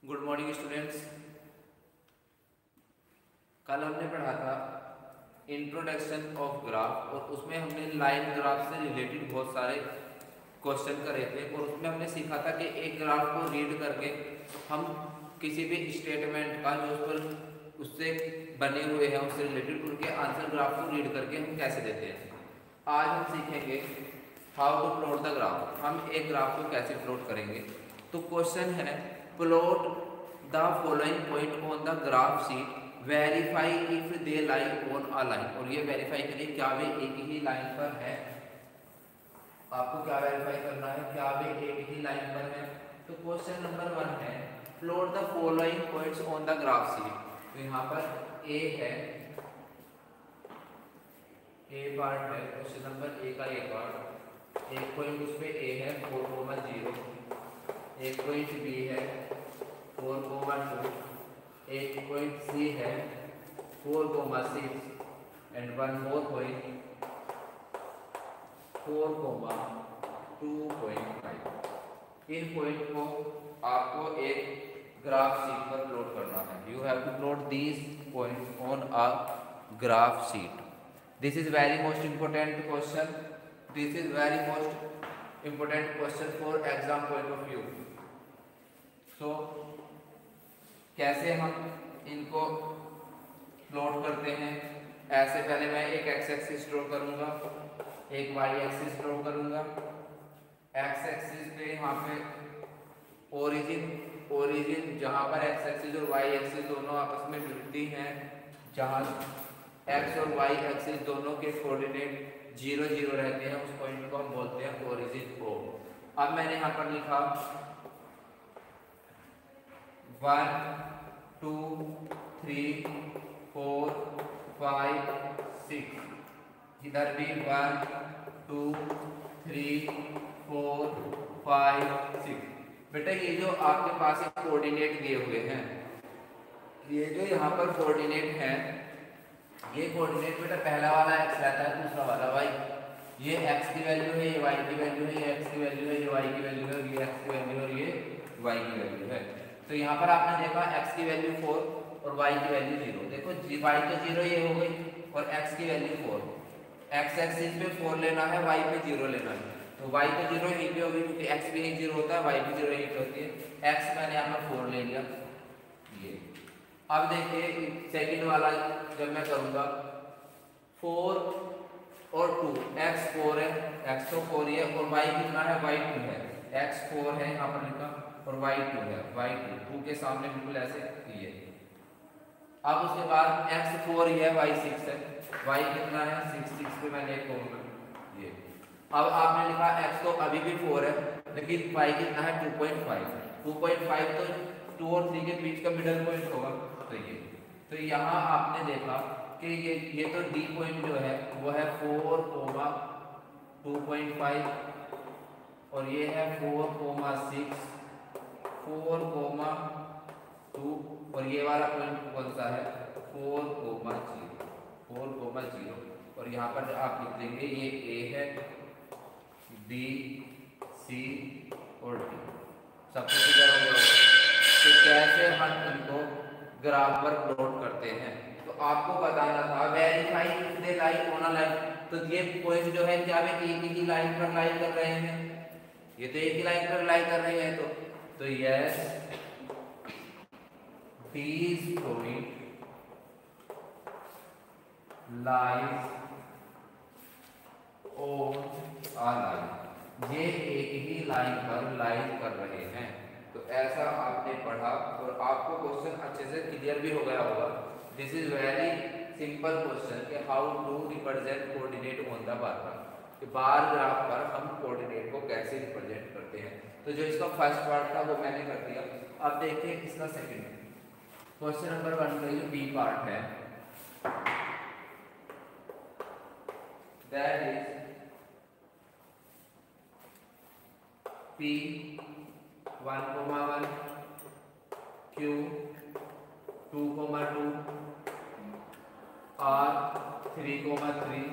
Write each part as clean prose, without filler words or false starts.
Good morning students. कल हमने पढ़ा था इंट्रोडक्शन ऑफ ग्राफ और उसमें हमने लाइन ग्राफ से रिलेटेड बहुत सारे क्वेश्चन करे थे और उसमें हमने सीखा था कि एक ग्राफ को रीड करके हम किसी भी स्टेटमेंट का जो उस पर उससे बने हुए हैं उससे रिलेटेड उनके आंसर ग्राफ को रीड करके हम कैसे देते हैं। आज हम सीखेंगे how to plot the graph. हम एक ग्राफ को कैसे प्लॉट करेंगे। तो क्वेश्चन है plot the following point on the graph sheet, verify if they lie on a line. और ये वेरीफाई के लिए क्या वे एक ही लाइन पर है, आपको क्या वेरीफाई करना है, क्या वे एक ही लाइन पर है। तो क्वेश्चन नंबर 1 है plot the following points on the graph sheet. तो यहाँ पर ए है, ए पार्ट है, क्वेश्चन नंबर ए का ए पार्ट, एक पॉइंट उस पे ए है 4,0, एक पॉइंट बी है 4,2, एक पॉइंट सी है 4,6 एंड वन मोर पॉइंट 4,2.5। इन पॉइंट को आपको एक ग्राफ शीट पर प्लॉट करना है। You have to plot these points on a graph sheet. This is very most important question, this is very most important question for exam point of view. So कैसे हम इनको plot करते हैं, ऐसे पहले मैं एक एक्स एक्सिस ड्रॉ करूंगा, एक वाई एक्सिस ड्रॉ करूंगा। एक्स एक्सिस पे यहाँ पे ओरिजिन जहाँ पर एक्स एक्सिस और वाई एक्सिस दोनों आपस में मिलती हैं, जहाँ एक्स और वाई एक्सिस दोनों के कोऑर्डिनेट 0 0 रहते हैं, उस पॉइंट को हम बोलते हैं ओरिजिन ओ। अब मैंने यहाँ पर लिखा 1 2 3 4 5 6, इधर भी 1 2 3 4 5 6। बेटा ये जो आपके पास एक कोऑर्डिनेट दिए हुए हैं, ये जो यहाँ पर कोऑर्डिनेट है, ये कोऑर्डिनेट बेटा पहला वाला x रहता है, दूसरा वाला y। ये x की वैल्यू है, ये y की वैल्यू है, ये x की वैल्यू है, ये y की वैल्यू है, ये x की वैल्यू है और ये y की वैल्यू है। तो यहाँ पर आपने देखा x की वैल्यू 4 और y की वैल्यू 0। देखो y तो 0 ये हो गई और x की वैल्यू 4। x एक्सिस पे 4 लेना है, y पे 0 लेना है। तो y तो 0 यहीं पे होगी क्योंकि x भी यहीं 0 होता है, y भी 0 यहीं पे होती है। x मैंने यहाँ पर 4 ले लिया ये। अब देखिए सेकंड वाला जब मैं करूँगा 4 और 2, x 4 है, x तो 4 ही है और y कितना है, y 2 है। x 4 है यहाँ पर लिखा और y 2 है, y 2 के सामने बिल्कुल ऐसे ये। अब उसके बाद x 4 ही है, y 6 है, y कितना है 6, 6 पे मैंने एक कॉमन ये। अब आपने लिखा x तो अभी भी 4 है लेकिन y कितना है 2.5, 2.5 तो 2 और 3 के बीच का मिडल पॉइंट होगा। तो यहाँ आपने देखा कि ये तो D पॉइंट जो है वो है 4,2.5 और ये है 4,6 4,2 और ये वाला पॉइंट कौन सा है 4,0 और यहाँ पर आप लिख देंगे ये A है, B C और D। सबसे क्लियर हो गया तो कैसे हम इनको ग्राफ पर प्लॉट करते हैं। तो आपको बताना था verify if they lie on a line. तो ये पॉइंट जो है क्या वे एक ही लाइन पर लाई कर रहे हैं, ये तो एक ही लाइन पर लाई कर रहे हैं। तो yes these point lies on a line, ये एक ही लाइन पर लाइन कर रहे हैं। तो ऐसा आपने पढ़ा और आपको क्वेश्चन अच्छे से क्लियर भी हो गया होगा। This is very simple question कि how to represent coordinate on the bar graph, कि बार ग्राफ पर हम कोऑर्डिनेट को कैसे रिप्रेजेंट करते हैं। तो जो इसका फर्स्ट पार्ट था वो मैंने कर दिया। अब देखिए इसका सेकंड क्वेश्चन नंबर 1 का जो बी पार्ट है, that is P 1,1 Q 2,2 R 3,3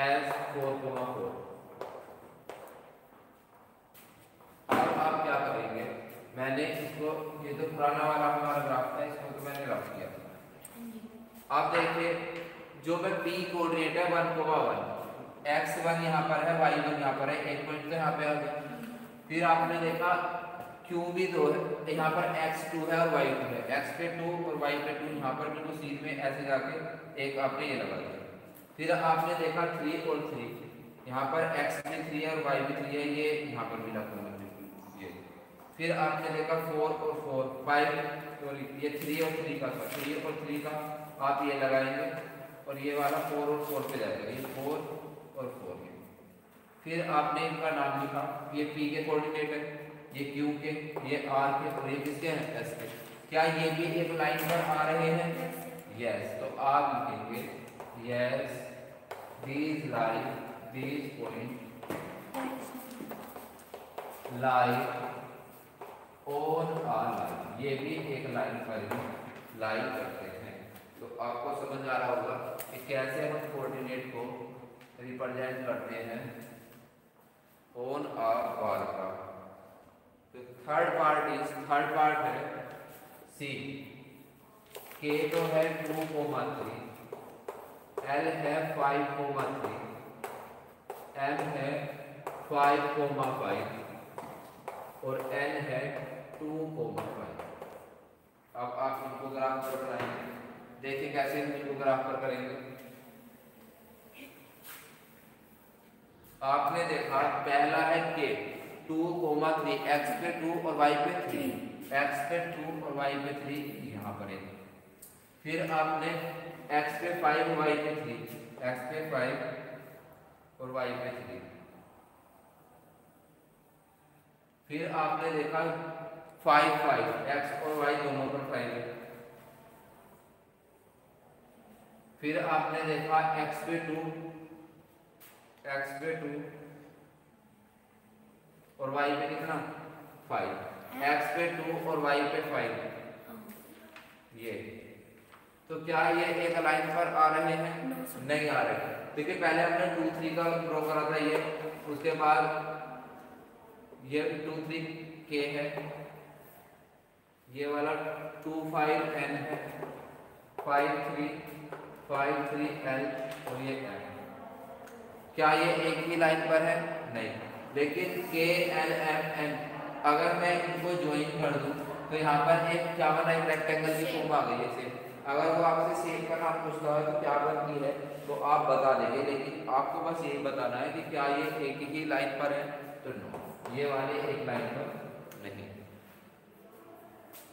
S 4,4। अब आप क्या करेंगे, मैंने जो पुराना वाला हमारा ग्राफ था इसको तो मैंने रफ किया। अब देखिए जो मैं p कोऑर्डिनेट है 1,1, x1 यहाँ पर है, y1 यहाँ पर है, एक पॉइंट तो यहाँ पे आ गया। फिर आपने देखा q भी 2 है, यहाँ पर x2 है और y2 है, x पे 2 और y पे 2, यहाँ पर बिल्कुल सीध में ऐसे जाके एक आपने ये लगा दिया। फिर आपने देखा 3 और 3, यहाँ पर x भी 3 है और y भी 3 है, ये यहाँ पर भी रखूंगा ये। फिर आपने देखा 4 और 4, 5 सॉरी ये 3 और 3 का था, 3 और 3 का आप ये लगाएंगे और ये वाला 4 और 4 पे जाएगा, ये 4 और 4 के। फिर आपने इनका नाम लिखा, ये p के कोऑर्डिनेट है, ये q के, ये r के और ये किसके हैं s के। क्या ये भी एक लाइन पर आ रहे हैं? यस। तो आप लिखेंगे yes these line these point lie on a line, ये भी एक लाइन पर ही लाई करते हैं। तो आपको समझ आ रहा होगा कि कैसे हम कोऑर्डिनेट को रिप्रेजेंट करते हैं ऑन अ बार का। तो थर्ड पार्ट है सी, के तो है 2,3, L है 5,3, M है 5,5 और N है 2,5। अब आप इनको ग्राफ पर बनाएंगे, देखिए कैसे हम इनको ग्राफ पर करेंगे। आपने देखा पहला है K 2,3, x पे 2 और y पे 3, x पे 2 और y पे 3 यहाँ पर है। फिर आपने x पे 5 y पे 3, x पे 5 और y पे 3। फिर आपने देखा 5 x और y दोनों पर 5 है। फिर आपने देखा x पे 2 और y पे कितना 5, x पे 2 और y पे 5 ये। तो क्या ये एक लाइन पर आ रहे हैं? नहीं आ रहे। देखिए पहले हमने 2, 3 का ड्रॉ करा था ये, उसके बाद ये 2, 3 K है, ये वाला 2, 5 N है, 5, 3 L और ये M। क्या ये एक ही लाइन पर है? नहीं। लेकिन K, L, M, N अगर मैं इनको ज्वाइन कर दूं तो यहाँ पर एक क्या बना, एक रेक्टेंगल की फॉर्म आ गई है सेम। अगर वो आपसे सेम का नाम पूछता है तो क्या बनती है तो आप बता देंगे, लेकिन आपको बस यही बताना है कि क्या ये एक ही लाइन पर है, तो नो, ये वाले एक लाइन पर नहीं।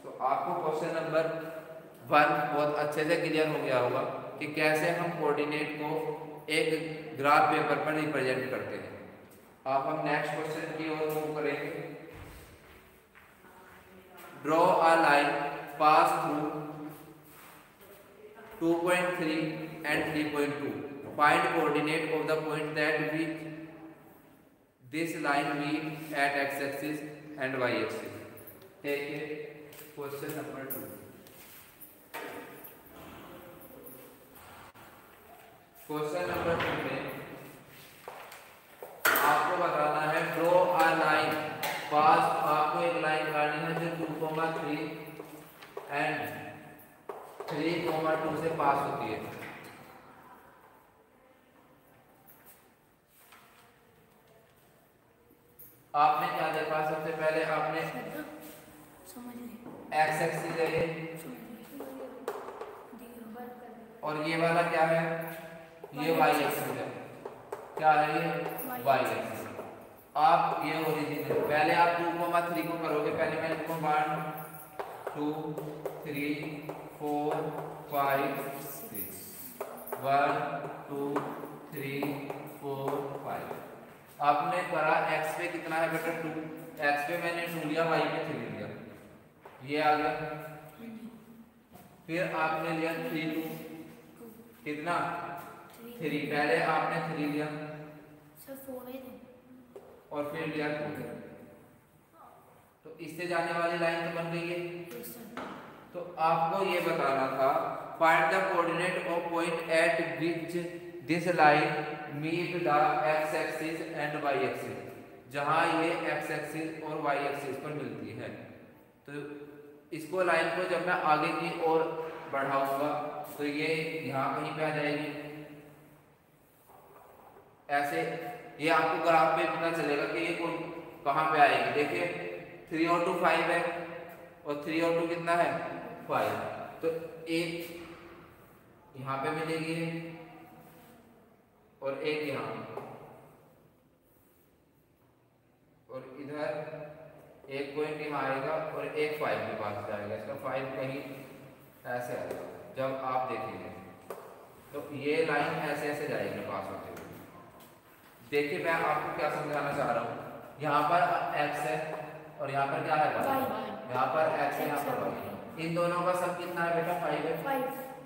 तो आपको क्वेश्चन नंबर 1 बहुत अच्छे से क्लियर हो गया होगा कि कैसे हम कोऑर्डिनेट को एक ग्राफ पेपर पर रिप्रेजेंट करते हैं। अब हम नेक्स्ट क्वेश्चन की ओर मूव करेंगे। Draw a line pass through 2.3 and 3.2. Find coordinate of the point that which this line meet at x-axis and y-axis. Take question number 2. Question number 2 में आपको बताना है ड्रॉ अ लाइन पास, आपको एक line बनानी है जो 2,3 एंड 3,2 से पास होती है। आपने क्या देखा, सबसे पहले आपने एक्स एक्सिस है ये, और ये वाला क्या है, ये वाई एक्सिस है। क्या है ये? Y axis. आप ये ओरिजिन है, पहले आप 2,3 को करोगे, पहले मैं लिखूँ 1 2 3 4 5 6 1 2 3 4 5। आपने करा x पे कितना है बेटा 2, x पे मैंने 2 लिया, y पे 3 लिया, ये आ गया। फिर आपने लिया 3 2 कितना 3, पहले आपने 3 लिया और फिर लिया 2, तो इससे जाने वाली लाइन तो बन गई है। तो आपको ये बताना था find the coordinate of point at which this line meet the x axis and y axis, जहां ये एक्स एक्सिस और वाई एक्सिस पर मिलती है। तो इसको लाइन को जब मैं आगे की ओर बढ़ाऊंगा तो ये यहाँ कहीं पे आ जाएगी ऐसे। ये आपको ग्राफ पे पता चलेगा कि ये कहाँ पे आएगी। देखिए 3 और 2 5 है और 3 और 2 कितना है 5, तो एक यहाँ पे मिलेगी और एक यहाँ, और इधर एक पॉइंट यहाँ आएगा और एक 5 के पास जाएगा। इसका 5 कहीं ऐसे आएगा। जब आप देखेंगे तो ये लाइन ऐसे ऐसे जाएगी पास होते हुए। देखिए मैं आपको क्या समझाना चाह रहा हूँ, यहाँ पर x है और यहाँ पर क्या है y, यहाँ पर x है यहाँ पर y। इन दोनों का सब कितना है बेटा 5 है।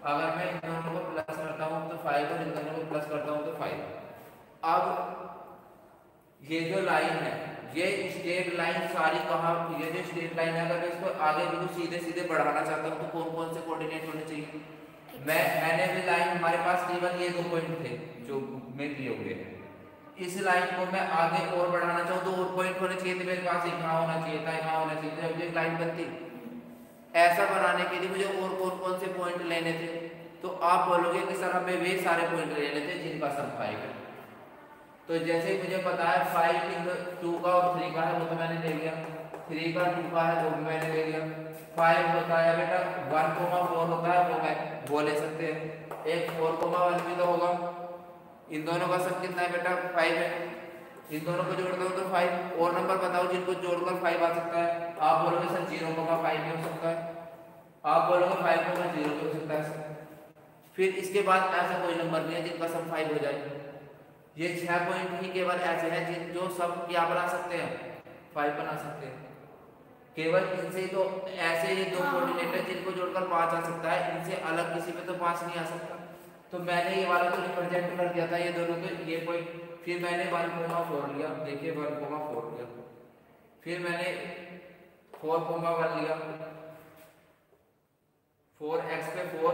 अगर मैं इन दोनों को प्लस करता हूँ तो 5 और इन दोनों को प्लस करता हूँ तो 5। अब ये जो लाइन है ये स्ट्रेट लाइन सारी कहाँ, ये जो स्ट्रेट लाइन है अगर मैं इसको आगे बिल्कुल सीधे सीधे बढ़ाना चाहता हूँ तो कौन कौन से कोऑर्डिनेट होने चाहिए। मैंने भी लाइन, हमारे पास केवल ये 2 पॉइंट थे जो में दिए हुए हैं। इस लाइन को मैं आगे और बढ़ाना चाहूँ तो और पॉइंट होने चाहिए थे मेरे पास, यहाँ होना चाहिए था, यहाँ होना चाहिए था, जब एक लाइन बनती। ऐसा बनाने के लिए मुझे और कौन कौन से पॉइंट लेने थे, तो आप बोलोगे कि सर हमें वे सारे पॉइंट लेने थे जिनका सम 5 है। तो जैसे मुझे पता है 5 2 का और 3 का है वो तो मैंने ले लिया, 3 का 2 का है वो भी मैंने ले लिया। 5 होता है बेटा 1,4 होता है वो ले सकते हैं। एक 4,1 भी तो होगा। इन दोनों का सब कितना है बेटा 5 है। इन दोनों को जोड़ता हूँ तो 5। और नंबर बताओ जिनको जोड़कर 5 आ सकता है। आप बोलोगे सर 0,5 भी हो सकता है, आप बोलोगे 5,0 भी हो सकता है सर। फिर इसके बाद ऐसा कोई नंबर नहीं है जिनका सम 5 हो जाए। ये 6 पॉइंट ही केवल ऐसे हैं जिन जो सब क्या बना सकते हैं 5 बना सकते हैं। केवल इनसे तो ऐसे ये 2 कोऑर्डिनेट है जिनको जोड़कर 5 आ सकता है, इनसे अलग किसी पे तो 5 नहीं आ सकता। तो मैंने ये वाला तो रिप्रेजेंट कर दिया था ये दोनों, तो ये पॉइंट फिर मैंने 1,4 लिया। देखिए 1,4 लिया, फिर मैंने 4,1 लिया, 4x पे 4,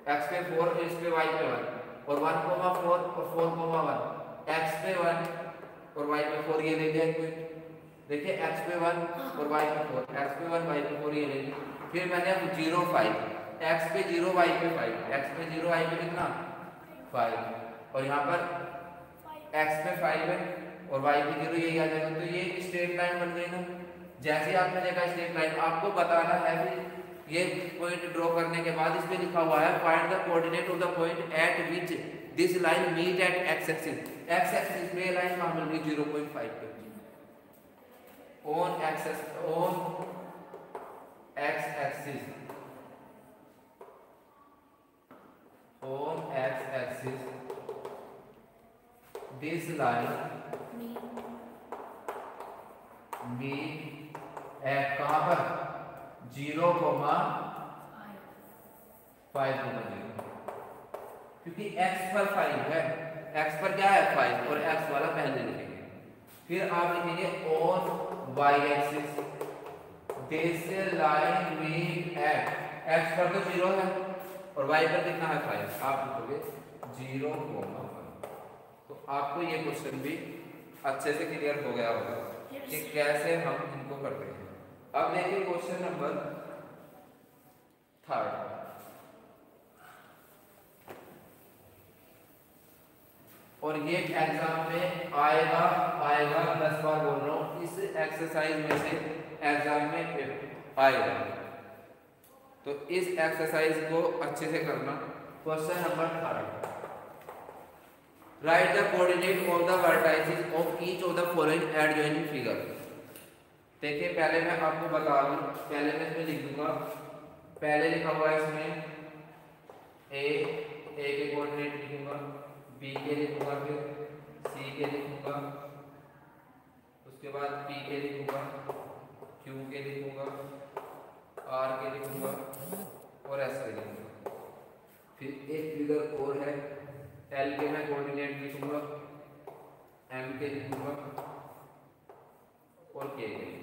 x पे 4 और इस पे y पे 1, और 1,4 और 4,1, x पे 1 और y पे 4 ये ले लिया पॉइंट। देखिए x पे 1 और y पे 4, x पे 1 y पे 4 ये ले लिया। फिर मैंने 0 5, x पे 0 y पे 5, x पे 0 y पे कितना 5, और यहाँ पर x पे 5 है और y पे 0 यही आ जाएगा। तो ये स्ट्रेट लाइन बन गई ना। जैसे आपने देखा स्ट्रेट लाइन, आपको बताना है कि ये पॉइंट ड्रॉ करने के बाद इस पे लिखा हुआ है find the coordinate of the point at which this line meet at x axis. x axis पे लाइन कहाँ मिल गई 0.5 पे on x axis, on x axis this line meet at कहाँ पर 0,5, क्योंकि x पर 5 है, x पर क्या है 5 और x वाला पहले लिखेंगे। फिर आप लिखेंगे on y axis this line meet at, x पर तो 0 है और y पर कितना है 5, आप लिखोगे 0,1। तो आपको ये क्वेश्चन भी अच्छे से क्लियर हो गया होगा कि कैसे हम इनको करते हैं। अब देखिए क्वेश्चन नंबर 3, और ये एग्जाम में आएगा 10 बार बोल रहा हूँ, इस एक्सरसाइज में से एग्जाम में आएगा। तो इस एक्सरसाइज को अच्छे से करना। Question number 3, right the coordinate of the vertices of each of the following adjoining figure. देखिए पहले मैं आपको बता दूं, पहले मैं इसमें लिख दूंगा, पहले लिखा हुआ है इसमें ए के कोऑर्डिनेट लिखूंगा, बी के लिखूंगा, फिर सी के लिखूंगा, उसके बाद पी के लिखूंगा, क्यू के लिखूंगा, आर के लिखूंगा और एस के लिखूंगा। फिर एक फिगर और है, एल के मैं कोऑर्डिनेट लिखूंगा, एम के लिखूंगा और के लिखूंगा।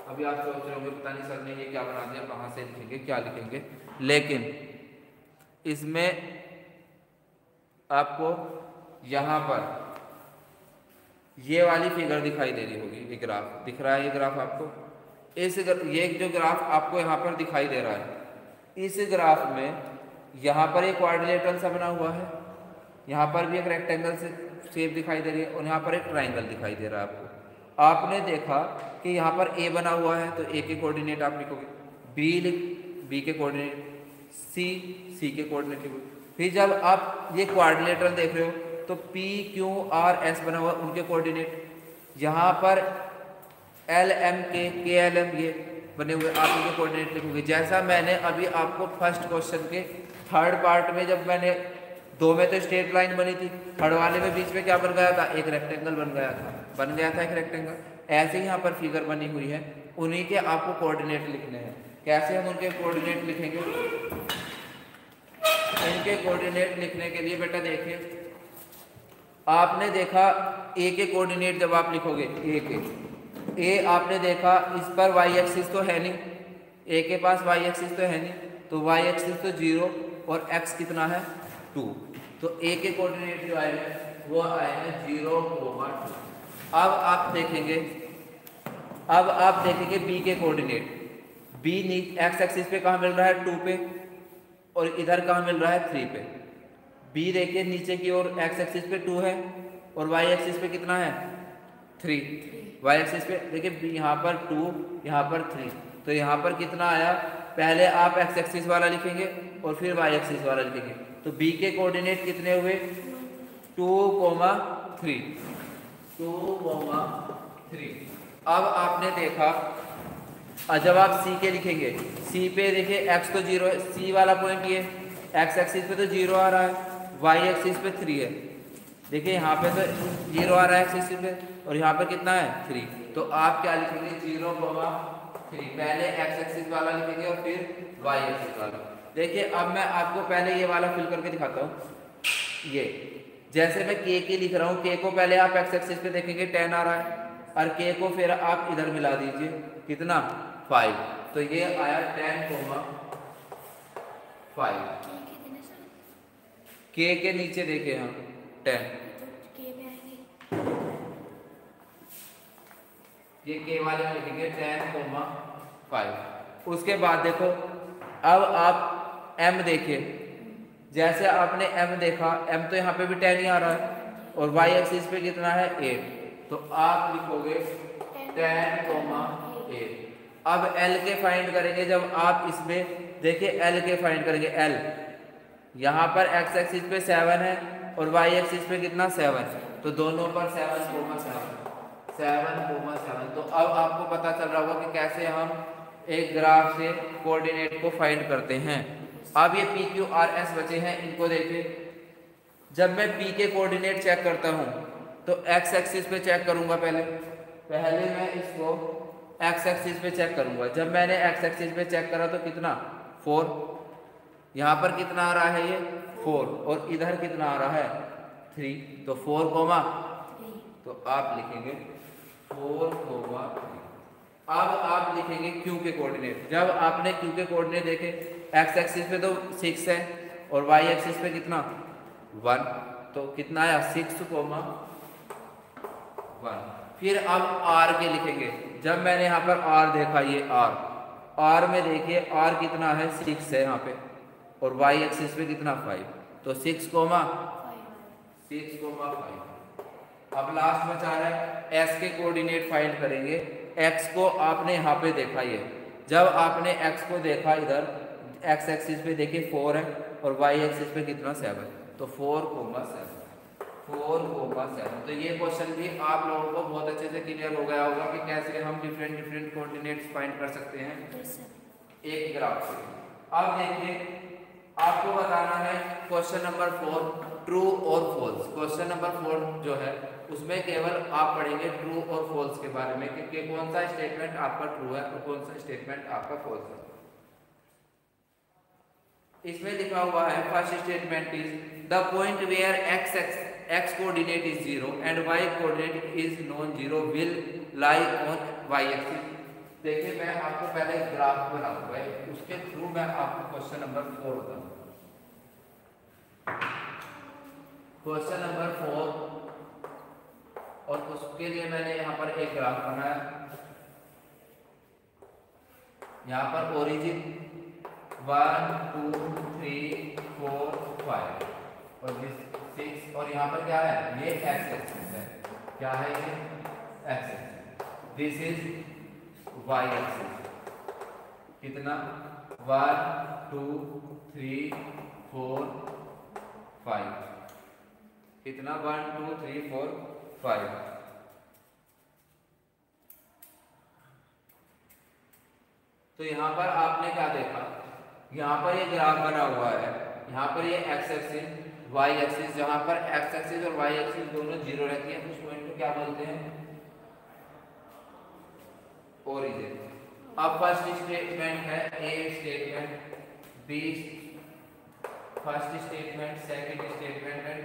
अभी आप सोच रहे होंगे पता नहीं सर ने ये क्या बना दिया, कहाँ से लिखेंगे, क्या लिखेंगे, लेकिन इसमें आपको यहाँ पर ये वाली फिगर दिखाई दे रही होगी, ये ग्राफ दिख रहा है, ये ग्राफ आपको, ये जो ग्राफ आपको यहाँ पर दिखाई दे रहा है, इस ग्राफ में यहाँ पर एक क्वाड्रिलेटरल सा बना हुआ है, यहाँ पर भी एक रेक्टेंगल से शेप दिखाई दे रही है और यहाँ पर एक ट्राइंगल दिखाई दे रहा है आपको। आपने देखा कि यहाँ पर ए बना हुआ है तो ए के कोऑर्डिनेट आप लिखोगे, बी के कोऑर्डिनेट, सी के कोऑर्डिनेट लिखोगे। फिर जब आप ये क्वाड्रिलेटरल देख रहे हो तो पी क्यू आर एस बना हुआ, उनके कोऑर्डिनेट, यहाँ पर एल एम के एल एम ये बने हुए, आप इनके कोऑर्डिनेट लिखोगे। जैसा मैंने अभी आपको फर्स्ट क्वेश्चन के थर्ड पार्ट में, जब मैंने दो में तो स्ट्रेट लाइन बनी थी, थर्ड वाले में बीच में क्या बन गया था, एक रेक्टेंगल बन गया था एक रेक्टेंगल। ऐसे ही यहाँ पर फिगर बनी हुई है, उन्हीं के आपको कोऑर्डिनेट लिखने हैं। कैसे हम उनके कोऑर्डिनेट लिखेंगे? इनके कोऑर्डिनेट लिखने के लिए बेटा देखिए, आपने देखा ए के कोऑर्डिनेट जब आप लिखोगे, ए आपने देखा इस पर वाई एक्सिस तो है नहीं, ए के पास वाई एक्सिस तो है नहीं, तो वाई एक्सिस तो 0 और एक्स कितना है 2, तो ए के कोऑर्डिनेट जो आए हैं वो आए हैं 0,2। अब आप देखेंगे बी के कोऑर्डिनेट, बी एक्स एक्सिस पे कहाँ मिल रहा है 2 पे, और इधर कहाँ मिल रहा है 3 पे। बी देखिए नीचे की ओर एक्स एक्सिस पे 2 है और वाई एक्सिस पे कितना है 3। वाई एक्सिस पे देखिए यहाँ पर 2, यहाँ पर 3, तो यहाँ पर कितना आया, पहले आप एक्स एक्सिस वाला लिखेंगे और फिर वाई एक्सिस वाला लिखेंगे, तो बी के कोऑर्डिनेट कितने हुए 2,3। अब आपने देखा, जब आप सी के लिखेंगे, सी पे देखिए एक्स तो 0 है, सी वाला पॉइंट ये एक्स एक्सिस पे तो 0 आ रहा है, वाई एक्सिस पे 3 है। देखिए यहाँ पे तो 0 आ रहा है एक्स एक्सिस पे और यहाँ पे कितना है 3, तो आप क्या लिखेंगे 0,3, पहले एक्स एक्सिस वाला लिखेंगे और फिर वाई एक्सिस वाला। देखिए अब मैं आपको पहले ये वाला फिल करके दिखाता हूँ। ये जैसे मैं के लिख रहा हूँ, के को पहले आप एक्स एक्सिस पे देखेंगे 10 आ रहा है और के को फिर आप इधर मिला दीजिए, कितना 5, तो ये आया 10,5। के नीचे देखिए हम 10, ये के वाले में लिखेंगे 10,5। उसके बाद देखो अब आप m देखिए, जैसे आपने m देखा, m तो यहाँ पे भी 10 ही आ रहा है और y एक्सिस पे कितना है 8, तो आप लिखोगे 10,8। अब l के फाइंड करेंगे, जब आप इसमें देखिए l के फाइंड करेंगे, l यहाँ पर x एक्सिस पे 7 है और y एक्सिस पे कितना 7, तो दोनों पर 7,7। तो अब आपको पता चल रहा होगा कि कैसे हम एक ग्राफ से कोऑर्डिनेट को फाइंड करते हैं। अब ये पी क्यू आर एस बचे हैं, इनको देखिए। जब मैं पी के कोऑर्डिनेट चेक करता हूँ तो एक्स एक्सिस पे चेक करूँगा, पहले मैं इसको एक्स एक्सिस पे चेक करूँगा। जब मैंने एक्स एक्सिस पे चेक करा तो कितना 4, यहाँ पर कितना आ रहा है ये 4 और इधर कितना आ रहा है 3, तो 4,3, तो आप लिखेंगे 4,3। अब आप लिखेंगे क्यू के कोऑर्डिनेट। जब आपने क्यू के कोऑर्डिनेट देखे, एक्स एक्सिस पे तो 6 है और वाई एक्सिस पे कितना 1, तो कितना आया 6,1। फिर अब आर के लिखेंगे। जब मैंने यहाँ पर आर देखा, ये आर में देखिए आर कितना है 6 है यहाँ पे और वाई एक्सिस पे कितना 5, तो 6,5। अब लास्ट बचा है एस के कोऑर्डिनेट फाइंड करेंगे। एक्स को आपने यहाँ पे देखा, ये जब आपने एक्स को देखा इधर एक्स एक्सिस पे देखिए 4 है और वाई एक्सिस पे कितना 7, तो 4,7। तो ये क्वेश्चन भी आप लोगों को बहुत अच्छे से क्लियर हो गया होगा कि कैसे हम डिफरेंट कोऑर्डिनेट्स फाइंड कर सकते हैं एक ग्राफ से। अब देखिए आपको बताना है क्वेश्चन नंबर 4 ट्रू और फॉल्स। क्वेश्चन नंबर 4 जो है उसमें केवल आप पढ़ेंगे ट्रू और फॉल्स के बारे में कि कौन सा स्टेटमेंट आपका ट्रू है और कौन सा स्टेटमेंट आपका फॉल्स है। इसमें लिखा हुआ है first statement is the point where x coordinate is 0 and y coordinate is non 0 will lie on y axis. देखिए मैं आपको पहले ग्राफ बनाऊंगा, उसके थ्रू मैं आपको क्वेश्चन नंबर 4 बताऊंगा। क्वेश्चन नंबर 4 और उसके लिए मैंने यहाँ पर एक ग्राफ बनाया। यहाँ पर ओरिजिन 1 2 3 4 5 और 6 और यहाँ पर क्या है, ये एक्स एक्सिस है। क्या है ये? X axis. This is y axis. कितना? 1 2 3 4 5। कितना? 1 2 3 4 5। तो यहाँ पर आपने क्या देखा, यहाँ पर ये ग्राफ बना हुआ है, यहाँ पर ये एक्स एक्सिस वाई एक्सिस, जहाँ पर एक्स एक्सिस और वाई एक्सिस दोनों जीरो रहती है उस पॉइंट को क्या बोलते हैं? ओरिजिन। अब फर्स्ट स्टेटमेंट है A statement, B first statement, second statement and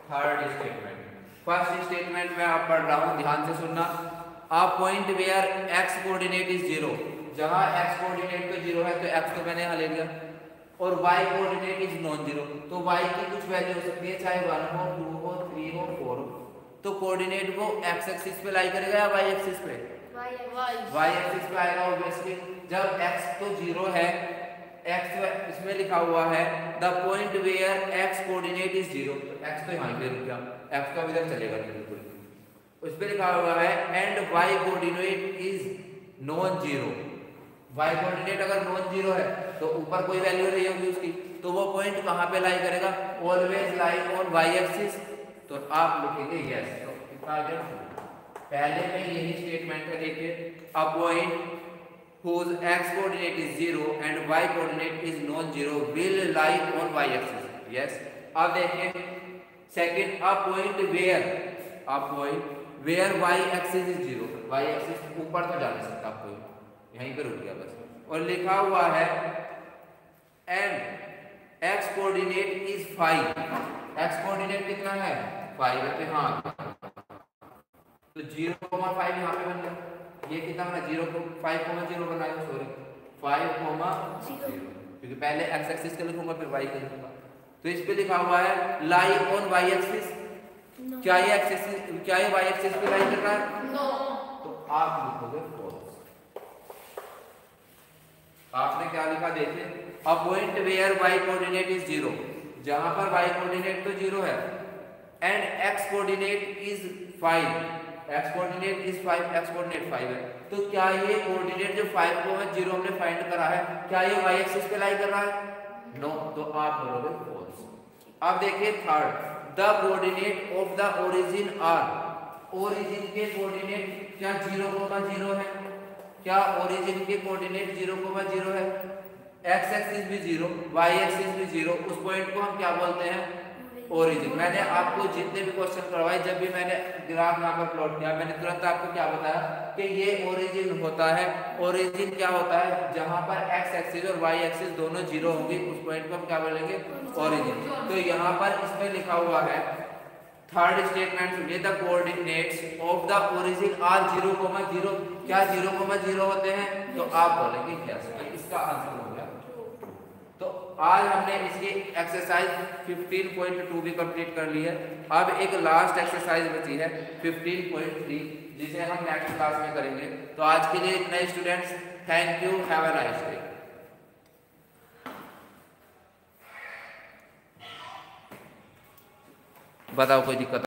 third statement. First statement में आप पढ़ रहा हूँ, ध्यान से सुनना। A point where x coordinate is zero, जहां x कोऑर्डिनेट तो जीरो है तो x तो मैंने यहाँ ले लिया, और y coordinate is non zero, तो y की कुछ वैल्यू हो सकती है, चाहे 1 हो 2 हो 3 हो 4 हो। तो कोऑर्डिनेट वो x एक्सिस पे लाई करेगा या y एक्सिस पे? y एक्सिस पे आएगा ऑब्वियसली। जब x तो जीरो है, x इसमें लिखा हुआ है the point where x coordinate is zero, तो x तो यहाँ पे रुक गया, x तो इधर चलेगा नहीं बिल्कुल। उस पे लिखा हुआ है and y coordinate is non zero. y coordinate अगर नॉन जीरो है तो ऊपर कोई वैल्यू नहीं होगी उसकी, तो वो पॉइंट कहाँ पे लाई करेगा? Always lie on y axis. तो आप लिखेंगे यस। तो कितना आ गया? पहले में यही स्टेटमेंट है, देखिए a point whose x coordinate is 0 and y coordinate is non-zero will lie on y axis. Yes. अब देखिए second, a point where y axis is 0, y axis ऊपर तो जा नहीं सकता, कोई यहीं पे रुक गया बस। और लिखा हुआ है and x coordinate is 5, x coordinate कितना है? 5 है। हाँ, तो 0,5 यहाँ पे बन गया। ये कितना बना? 5,0 बनाया, सॉरी 5,0, क्योंकि पहले x एक्सिस का लिखूंगा फिर y का लिखूंगा। तो इस पे लिखा हुआ है लाई ऑन y एक्सिस। क्या ये y एक्सिस पे लाई कर रहा है? नो। तो आप लिखोगे फॉल्स। आपने क्या लिखा देखिए, a point where y coordinate is 0, जहां पर y कोऑर्डिनेट तो 0 है and x coordinate is 5, x coordinate is 5, x coordinate 5 है। तो क्या ये कोऑर्डिनेट जो 5 को 0 हमने फाइंड करा है, क्या ये y एक्सिस पे लाई कर रहा है? नो। तो आप बोलोगे फॉल्स। अब देखिए third, the coordinate of the origin are, ओरिजिन के कोऑर्डिनेट क्या 0,0 है? क्या ओरिजिन के कोऑर्डिनेट 0,0 है? x एक्सिस भी 0, y एक्सिस भी 0, उस पॉइंट को हम क्या बोलते हैं? ओरिजिन। मैंने आपको जितने भी क्वेश्चन करवाए, जब भी मैंने ग्राफ यहाँ पर प्लॉट किया, मैंने तुरंत आपको क्या बताया कि ये ओरिजिन होता है। ओरिजिन क्या होता है? जहां पर x एक्सिस और y एक्सिस दोनों 0 होंगे, उस पॉइंट को हम क्या बोलेंगे? ओरिजिन। तो यहाँ पर इसमें लिखा हुआ है थर्ड स्टेटमेंट सुनिए, the coordinates of the origin are 0,0। क्या 0,0 होते हैं? तो आप बोलेंगे यस। इसका आंसर हो गया। तो आज हमने इसकी एक्सरसाइज 15.2 भी कंप्लीट कर ली है। अब एक लास्ट एक्सरसाइज बची है 15.3, जिसे हम नेक्स्ट क्लास में करेंगे। तो आज के लिए इतना ही students, thank you, have a nice day. बताओ कोई दिक्कत?